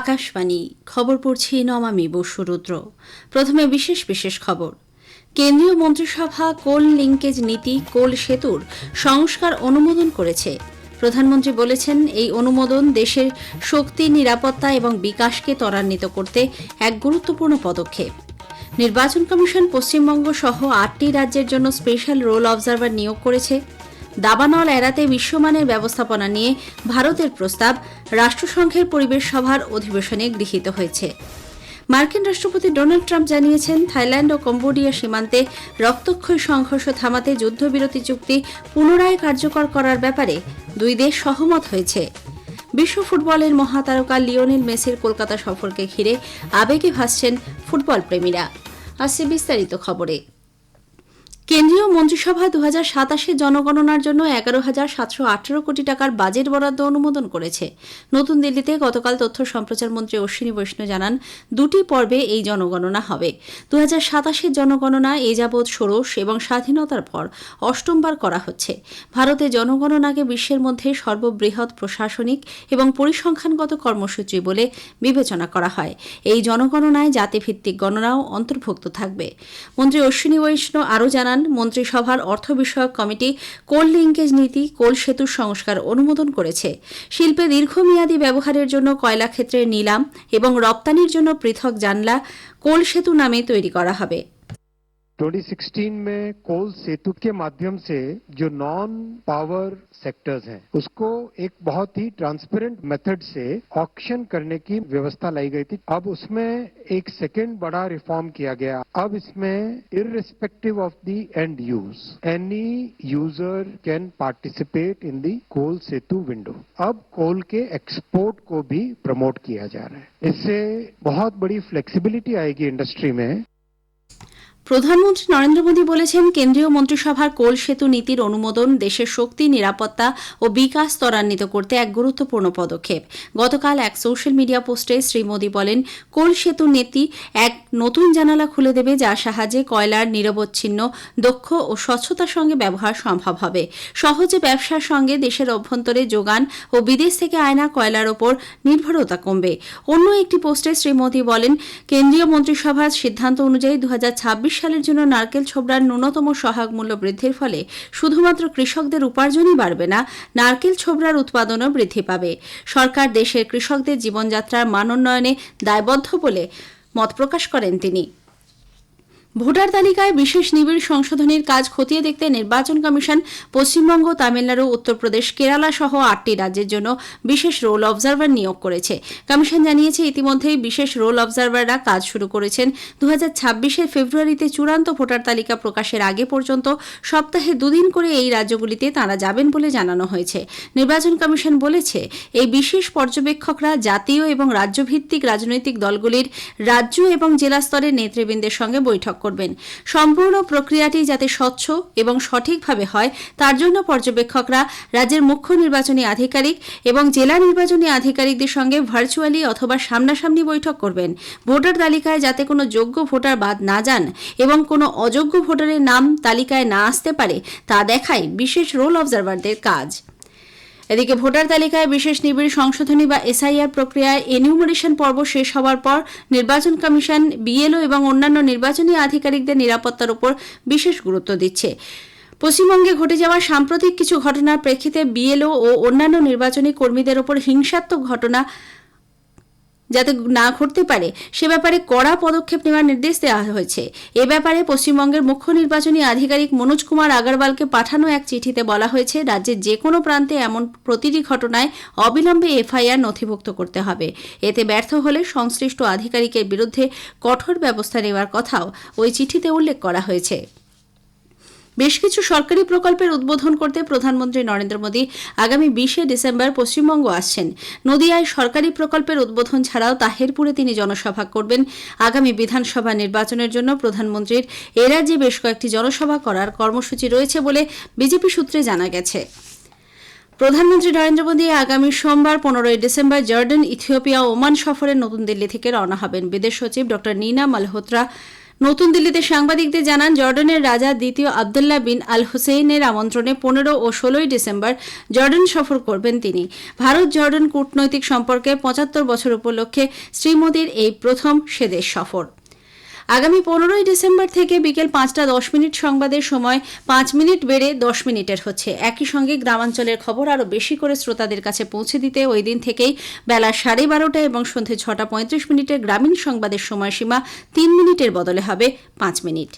আকাশবাণী খবর পড়ছি নমামি বসুরুদ্র। প্রথমে বিশেষ বিশেষ খবর। কেন্দ্রীয় মন্ত্রিসভা কোল লিঙ্কেজ নীতি কোল সেতুর সংস্কার অনুমোদন করেছে। প্রধানমন্ত্রী বলেছেন, এই অনুমোদন দেশের শক্তি, নিরাপত্তা এবং বিকাশকে ত্বরান্বিত করতে এক গুরুত্বপূর্ণ পদক্ষেপ। নির্বাচন কমিশন পশ্চিমবঙ্গ সহ ৮টি রাজ্যের জন্য স্পেশাল রোল অবজারভার নিয়োগ করেছে। দাবানল এড়াতে বিশ্বমানের ব্যবস্থাপনা নিয়ে ভারতের প্রস্তাব রাষ্ট্রসংঘের পরিবেশ সভার অধিবেশনে গৃহীত হয়েছে। মার্কিন রাষ্ট্রপতি ডোনাল্ড ট্রাম্প জানিয়েছেন, থাইল্যান্ড ও কম্বোডিয়া সীমান্তে রক্তক্ষয়ী সংঘর্ষ থামাতে যুদ্ধবিরতি চুক্তি পুনরায় কার্যকর করার ব্যাপারে দুই দেশ সহমত হয়েছে। বিশ্ব ফুটবলের মহাতারকা লিওনেল মেসির কলকাতা সফরকে ঘিরে আবেগে ভাসছেন ফুটবল প্রেমীরা। আসছে বিস্তারিত খবরে। কেন্দ্রীয় মন্ত্রিসভা 2027 জনগণনার জন্য 11,718 কোটি টাকার বাজেট বরাদ্দ অনুমোদন করেছে। নতুন দিল্লিতে গতকাল তথ্য সম্প্রচার মন্ত্রী অশ্বিনী বৈষ্ণব জানান, দুটি পর্বে এই জনগণনা হবে। 2027 জনগণনা এ যাবৎ ষোড়শ এবং স্বাধীনতার পর অষ্টমবার করা হচ্ছে। ভারতে জনগণনাকে বিশ্বের মধ্যে সর্ববৃহৎ প্রশাসনিক এবং পরিসংখ্যানগত কর্মসূচি বলে বিবেচনা করা হয়। এই জনগণনায় জাতিভিত্তিক গণনাও অন্তর্ভুক্ত থাকবে। মন্ত্রী অশ্বিনী বৈষ্ণব আরও জানান, মন্ত্রিসভার অর্থ বিষয়ক কমিটি কোল লিঙ্কেজ নীতি কোল সেতুর সংস্কার অনুমোদন করেছে। শিল্পে দীর্ঘমেয়াদী ব্যবহারের জন্য কয়লা ক্ষেত্রের নিলাম এবং রপ্তানির জন্য পৃথক জানলা কোল সেতু নামে তৈরি করা হবে। 2016 में कोल सेतु के माध्यम से जो नॉन पावर सेक्टर्स हैं उसको एक बहुत ही ट्रांसपेरेंट मेथड से ऑक्शन करने की व्यवस्था लाई गई थी। अब उसमें एक सेकेंड बड़ा रिफॉर्म किया गया। अब इसमें irrespective of the end use any user can participate in the coal Setu window. अब कोल के एक्सपोर्ट को भी प्रमोट किया जा रहा है। इससे बहुत बड़ी फ्लेक्सिबिलिटी आएगी इंडस्ट्री में। প্রধানমন্ত্রী নরেন্দ্র মোদী বলেছেন, কেন্দ্রীয় মন্ত্রিসভার কোল সেতু নীতির অনুমোদন দেশের শক্তি, নিরাপত্তা ও বিকাশ ত্বরান্বিত করতে এক গুরুত্বপূর্ণ পদক্ষেপ। গতকাল এক সোশ্যাল মিডিয়া পোস্টে শ্রী মোদী বলেন, কোল সেতু নীতি এক নতুন জানালা খুলে দেবে, যার সাহায্যে কয়লার নিরবচ্ছিন্ন, দক্ষ ও স্বচ্ছতার সঙ্গে ব্যবহার সম্ভব হবে। সহজে ব্যবসার সঙ্গে দেশের অভ্যন্তরে যোগান ও বিদেশ থেকে আয়না কয়লার ওপর নির্ভরতা কমবে। অন্য একটি পোস্টে শ্রী মোদী বলেন, কেন্দ্রীয় মন্ত্রিসভার সিদ্ধান্ত অনুযায়ী 2026 সালের জন্য নারকেল ছোবড়ার ন্যূনতম সহায়ক মূল্য বৃদ্ধির ফলে শুধুমাত্র কৃষকদের উপার্জনই বাড়বে না, নারকেল ছোবড়ার উৎপাদনও বৃদ্ধি পাবে। সরকার দেশের কৃষকদের জীবনযাত্রার মান উন্নয়নে দায়বদ্ধ বলে মত প্রকাশ করেন তিনি। ভোটার তালিকায় বিশেষ নিবিড় সংশোধনীর কাজ খতিয়ে দেখতে নির্বাচন কমিশন পশ্চিমবঙ্গ, তামিলনাড়ু, উত্তরপ্রদেশ, কেরালা সহ 8টি রাজ্যের জন্য বিশেষ রোল অবজারভার নিয়োগ করেছে। কমিশন জানিয়েছে, ইতিমধ্যেই বিশেষ রোল অবজারভাররা কাজ শুরু করেছেন। 2026 ফেব্রুয়ারিতে চূড়ান্ত ভোটার তালিকা প্রকাশের আগে পর্যন্ত সপ্তাহে 2 দিন করে এই রাজ্যগুলিতে তাঁরা যাবেন বলে জানানো হয়েছে। নির্বাচন কমিশন বলেছে, এই বিশেষ পর্যবেক্ষকরা জাতীয় এবং রাজ্যভিত্তিক রাজনৈতিক দলগুলির রাজ্য এবং জেলা স্তরের নেতৃবৃন্দের সঙ্গে বৈঠক করবেন। সম্পূর্ণ প্রক্রিয়াটি যাতে স্বচ্ছ এবং সঠিকভাবে হয়, তার জন্য পর্যবেক্ষকরা রাজ্যের মুখ্য নির্বাচনী আধিকারিক এবং জেলা নির্বাচনী আধিকারিকদের সঙ্গে ভার্চুয়ালি অথবা সামনাসামনি বৈঠক করবেন। ভোটার তালিকায় যাতে কোনো যোগ্য ভোটার বাদ না যান এবং কোনো অযোগ্য ভোটারের নাম তালিকায় না আসতে পারে, তা দেখাই বিশেষ রোল অবজারভারদের কাজ। এদিকে ভোটার তালিকায় বিশেষ নিবিড় সংশোধনী বা এসআইআর প্রক্রিয়ায় এনিউমারেশন পর্ব শেষ হওয়ার পর নির্বাচন কমিশন বিএলও এবং অন্যান্য নির্বাচনী আধিকারিকদের নিরাপত্তার উপর বিশেষ গুরুত্ব দিচ্ছে। পশ্চিমবঙ্গে ঘটে যাওয়া সাম্প্রতিক কিছু ঘটনার প্রেক্ষিতে বিএলও ও অন্যান্য নির্বাচনী কর্মীদের ওপর হিংসাত্মক ঘটনা যাতে না ঘটতে পারে, সে ব্যাপারে কড়া পদক্ষেপ নেওয়ার নির্দেশ দেওয়া হয়েছে। এ ব্যাপারে পশ্চিমবঙ্গের মুখ্য নির্বাচনী আধিকারিক মনোজ কুমার আগরওয়ালকে পাঠানো এক চিঠিতে বলা হয়েছে, রাজ্যের যে কোনো প্রান্তে এমন প্রতিটি ঘটনায় অবিলম্বে এফআইআর নথিভুক্ত করতে হবে। এতে ব্যর্থ হলে সংশ্লিষ্ট আধিকারিকের বিরুদ্ধে কঠোর ব্যবস্থা নেওয়ার কথাও ওই চিঠিতে উল্লেখ করা হয়েছে। বেশ কিছু সরকারি প্রকল্পের উদ্বোধন করতে প্রধানমন্ত্রী নরেন্দ্র মোদী আগামী 20 ডিসেম্বর পশ্চিমবঙ্গ আসছেন। নদিয়ায় সরকারি প্রকল্পের উদ্বোধন ছাড়াও তাহেরপুরে তিনি জনসভা করবেন। আগামী বিধানসভা নির্বাচনের জন্য প্রধানমন্ত্রীর এ রাজ্যে বেশ কয়েকটি জনসভা করার কর্মসূচি রয়েছে বলে বিজেপি সূত্রে জানা গেছে। প্রধানমন্ত্রী নরেন্দ্র মোদী আগামী সোমবার 15 ডিসেম্বর জর্ডান, ইথিওপিয়া ও ওমান সফরে নতুন দিল্লি থেকে রওনা হবেন। বিদেশ সচিব ড নীনা মালহোত্রা নতুন দিল্লিতে সাংবাদিকদের জানান, জর্ডানের রাজা দ্বিতীয় আবদুল্লাহ বিন আল হুসেইনের আমন্ত্রণে 15 ও 16 ডিসেম্বর জর্ডান সফর করবেন তিনি। ভারত জর্ডান কূটনৈতিক সম্পর্কে 75 বছর উপলক্ষে শ্রী মোদীর এই প্রথম সেদেশ সফর। আগামী 15 ডিসেম্বর থেকে বিকেল 5:10 সংবাদের সময় 5 মিনিট বেড়ে 10 মিনিটের হচ্ছে। একই সঙ্গে গ্রামাঞ্চলের খবর আরও বেশি করে শ্রোতাদের কাছে পৌঁছে দিতে ওই দিন থেকেই বেলা 12:30 এবং সন্ধে 6:35 গ্রামীণ সংবাদের সময়সীমা 3 মিনিটের বদলে হবে 5 মিনিট।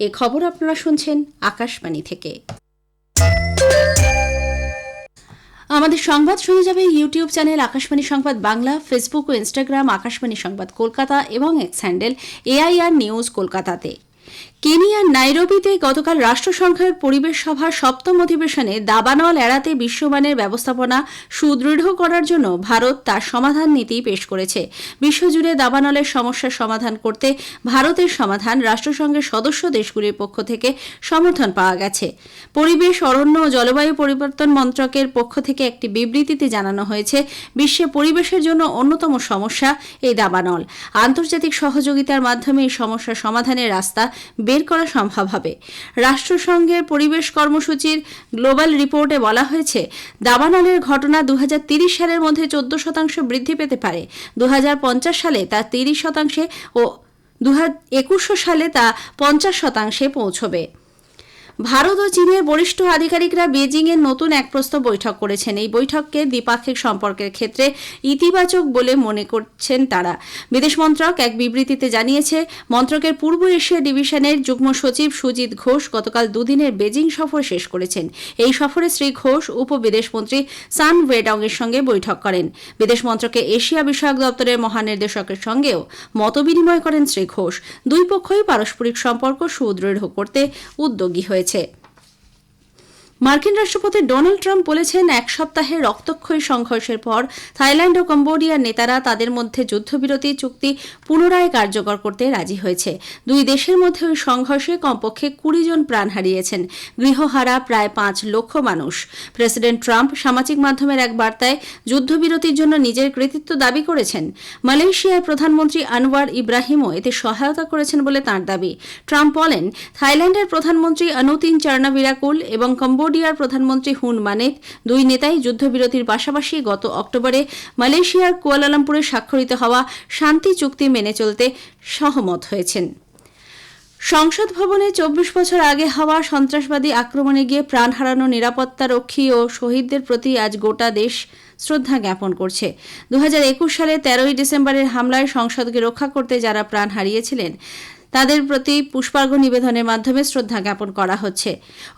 এ খবর আপনারা শুনছেন আকাশবাণী থেকে। আমাদের সংবাদ শুনে যাবে ইউটিউব চ্যানেল আকাশবাণী সংবাদ বাংলা, ফেসবুক ও ইনস্টাগ্রাম আকাশবাণী সংবাদ কলকাতা এবং এক্স হ্যান্ডেল AIR নিউজ কলকাতাতে। কেনিয়ার নাইরোবিতে গতকাল রাষ্ট্রসংঘের পরিবেশ সভার 7ম অধিবেশনে দাবানল এড়াতে বিশ্বমানের ব্যবস্থাপনা সুদৃঢ় করার জন্য ভারত তার সমাধান নীতি পেশ করেছে। বিশ্বজুড়ে দাবানলের সমস্যার সমাধান করতে ভারতের সমাধান রাষ্ট্রসংঘের সদস্য দেশগুলির পক্ষ থেকে সমর্থন পাওয়া গেছে। পরিবেশ, অরণ্য ও জলবায়ু পরিবর্তন মন্ত্রকের পক্ষ থেকে একটি বিবৃতিতে জানানো হয়েছে, বিশ্বে পরিবেশের জন্য অন্যতম সমস্যা এই দাবানল। আন্তর্জাতিক সহযোগিতার মাধ্যমে এই সমস্যার সমাধানের রাস্তা বের করা সম্ভব হবে। রাষ্ট্রসংঘের পরিবেশ কর্মসূচির গ্লোবাল রিপোর্টে বলা হয়েছে, দাবানলের ঘটনা 2030 সালের মধ্যে 14% বৃদ্ধি পেতে পারে। 2050 সালে তা 30% ও 2021 সালে তা 50% পৌঁছবে। ভারত ও চীনের বরিষ্ঠ আধিকারিকরা বেজিংয়ে নতুন এক প্রস্তাব বৈঠক করেছেন। এই বৈঠককে দ্বিপাক্ষিক সম্পর্কের ক্ষেত্রে ইতিবাচক বলে মনে করছেন তারা। বিদেশ মন্ত্রক এক বিবৃতিতে জানিয়েছে, মন্ত্রকের পূর্ব এশিয়া ডিভিশনের যুগ্ম সচিব সুজিত ঘোষ গতকাল দুদিনের বেজিং সফর শেষ করেছেন। এই সফরে শ্রী ঘোষ উপবিদেশমন্ত্রী সান ওয়েডং এর সঙ্গে বৈঠক করেন। বিদেশ মন্ত্রকের এশিয়া বিষয়ক দপ্তরের মহানির্দেশকের সঙ্গেও মতবিনিময় করেন শ্রী ঘোষ। দুই পক্ষই পারস্পরিক সম্পর্ক সুদৃঢ় করতে উদ্যোগী হয়েছে। মার্কিন রাষ্ট্রপতি ডোনাল্ড ট্রাম্প বলেছেন, এক সপ্তাহের রক্তক্ষয়ী সংঘর্ষের পর থাইল্যান্ড ও কম্বোডিয়ার নেতারা তাদের মধ্যে যুদ্ধবিরতি চুক্তি পুনরায় কার্যকর করতে রাজি হয়েছে। দুই দেশের মধ্যে ওই সংঘর্ষে কমপক্ষে 20 জন প্রাণ হারিয়েছেন, গৃহহারা প্রায় 5 লক্ষ মানুষ। প্রেসিডেন্ট ট্রাম্প সামাজিক মাধ্যমের এক বার্তায় যুদ্ধবিরতির জন্য নিজের কৃতিত্ব দাবি করেছেন। মালয়েশিয়ার প্রধানমন্ত্রী আনোয়ার ইব্রাহিমও এতে সহায়তা করেছেন বলে তাঁর দাবি। ট্রাম্প বলেন, থাইল্যান্ডের প্রধানমন্ত্রী অনুতিন চার্নাভিরাকুল এবং কম্বোডিয়ার প্রধানমন্ত্রী হুন মানেত দুই নেতাই যুদ্ধবিরতির পাশাপাশি গত অক্টোবরে মালয়েশিয়ার কুয়ালালামপুরে স্বাক্ষরিত হওয়া শান্তি চুক্তি মেনে চলতে সহমত হয়েছেন। সংসদ ভবনে 24 বছর আগে হওয়া সন্ত্রাসবাদী আক্রমণে গিয়ে প্রাণ হারানো নিরাপত্তারক্ষী ও শহীদদের প্রতি আজ গোটা দেশ শ্রদ্ধা জ্ঞাপন করছে। 2021 সালে 13 ডিসেম্বরের হামলায় সংসদকে রক্ষা করতে যারা প্রাণ হারিয়েছিলেন তাদের প্রতি পুষ্পার্ঘ্য নিবেদনের মাধ্যমে শ্রদ্ধা জ্ঞাপন করা হচ্ছে।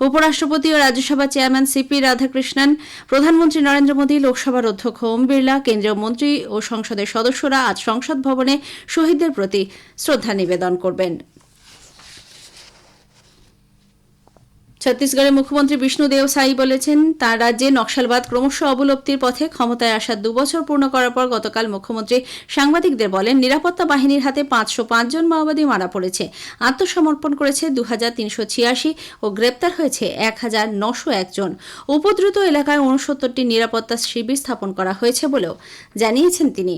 উপরাষ্ট্রপতি ও রাজ্যসভা চেয়ারম্যান CP রাধাকৃষ্ণন, প্রধানমন্ত্রী নরেন্দ্র মোদী, লোকসভার অধ্যক্ষ ওম বিড়লা, কেন্দ্রীয় মন্ত্রী ও সংসদের সদস্যরা আজ সংসদ ভবনে শহীদদের প্রতি শ্রদ্ধা নিবেদন করবেন। ছত্তিশগড়ের মুখ্যমন্ত্রী বিষ্ণুদেও সাই বলেছেন, তাঁর রাজ্যে নকশালবাদ ক্রমশ অবলুপ্তির পথে। ক্ষমতায় আসার 2 বছর পূর্ণ করার পর গতকাল মুখ্যমন্ত্রী সাংবাদিকদের বলেন, নিরাপত্তা বাহিনীর হাতে 505 জন মাওবাদী মারা পড়েছে, আত্মসমর্পণ করেছে 2386 ও গ্রেপ্তার হয়েছে 1901 জন। উপদ্রুত এলাকায় 69টি নিরাপত্তা শিবির স্থাপন করা হয়েছে বলেও জানিয়েছেন তিনি।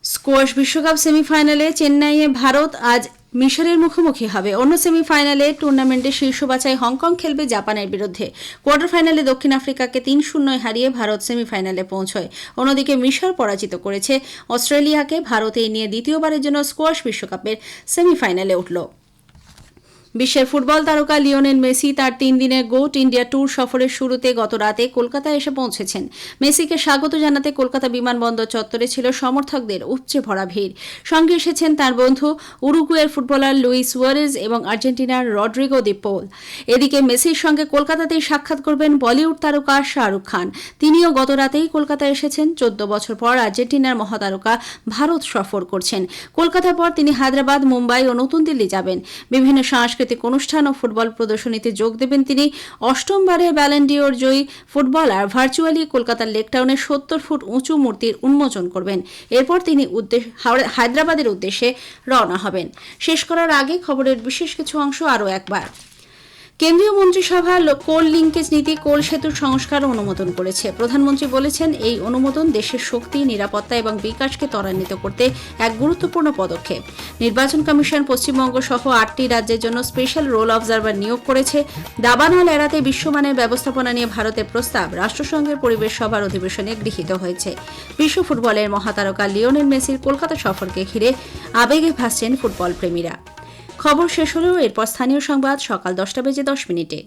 স্কোয়াশ বিশ্বকাপ সেমিফাইনালে চেন্নাইয়ে ভারত আজ মিশরের মুখোমুখি হবে। অন্য সেমিফাইনালে টুর্নামেন্টে শীর্ষ বাছাই হংকং খেলবে জাপানের বিরুদ্ধে। কোয়ার্টার ফাইনালে দক্ষিণ আফ্রিকাকে 3-0 হারিয়ে ভারত সেমিফাইনালে পৌঁছয়। অন্যদিকে মিশর পরাজিত করেছে অস্ট্রেলিয়াকে। ভারত এই নিয়ে দ্বিতীয়বারের জন্য স্কোয়াশ বিশ্বকাপের সেমিফাইনালে উঠল। বিশ্বের ফুটবল তারকা লিওনেল মেসি তার 3 দিনের গোট ইন্ডিয়া ট্যুর সফরের শুরুতে গত রাতে কলকাতায় এসে পৌঁছেছেন। মেসিকে স্বাগত জানাতে কলকাতা বিমানবন্দর চত্বরে ছিল সমর্থকদের উপচে ভরা ভিড়। সঙ্গে এসেছেন তার বন্ধু উরুগুয়ের ফুটবলার লুইস সুয়ারেজ এবং আর্জেন্টিনার রড্রিগো দি পল। এদিকে মেসির সঙ্গে কলকাতাতেই সাক্ষাৎ করবেন বলিউড তারকা শাহরুখ খান। তিনিও গত রাতেই কলকাতায় এসেছেন। 14 বছর পর আর্জেন্টিনার মহাতারকা ভারত সফর করছেন। কলকাতার পর তিনি হায়দ্রাবাদ, মুম্বাই ও নতুন দিল্লি যাবেন। বিভিন্ন সাংস্কৃতিক অনুষ্ঠান ও ফুটবল প্রদর্শনীতে যোগ দেবেন তিনি। 8মবারে ব্যালন ডিওর জয়ী ফুটবলার ভার্চুয়ালি কলকাতার লেকটাউনে 70 ফুট উঁচু মূর্তির উন্মোচন করবেন। এরপর তিনি হায়দ্রাবাদের উদ্দেশ্যে রওনা হবেন। শেষ করার আগে খবরের বিশেষ কিছু অংশ আরও একবার। কেন্দ্রীয় মন্ত্রিসভা কোল লিঙ্কেজ নীতি কোল সেতুর সংস্কার অনুমোদন করেছে। প্রধানমন্ত্রী বলেছেন, এই অনুমোদন দেশের শক্তি, নিরাপত্তা এবং বিকাশকে ত্বরান্বিত করতে এক গুরুত্বপূর্ণ পদক্ষেপ। নির্বাচন কমিশন পশ্চিমবঙ্গ সহ 8টি রাজ্যের জন্য স্পেশাল রোল অবজারভার নিয়োগ করেছে। দাবানল এড়াতে বিশ্বমানের ব্যবস্থাপনা নিয়ে ভারতের প্রস্তাব রাষ্ট্রসংঘের পরিবেশ সভার অধিবেশনে গৃহীত হয়েছে। বিশ্ব ফুটবলের মহাতারকা লিওনেল মেসির কলকাতা সফরকে ঘিরে আবেগে ভাসছেন ফুটবল প্রেমীরা। খবর শেষ হলেও এরপর স্থানীয় সংবাদ সকাল 10টা বেজে 10 মিনিটে।